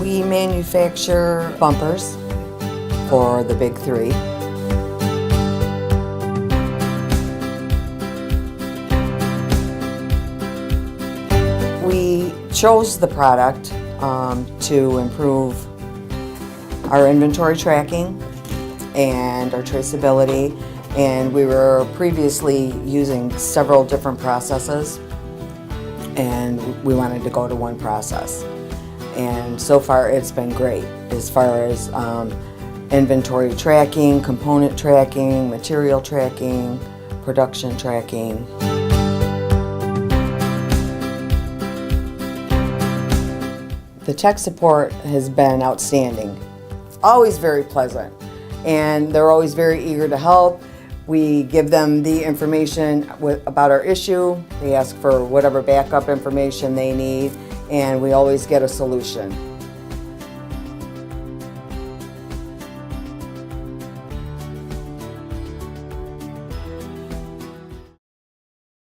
We manufacture bumpers for the big three. We chose the product to improve our inventory tracking and our traceability, and we were previously using several different processes, and we wanted to go to one process. And so far it's been great as far as inventory tracking, component tracking, material tracking, production tracking. The tech support has been outstanding, always very pleasant, and they're always very eager to help. We give them the information about our issue, they ask for whatever backup information they need, and we always get a solution.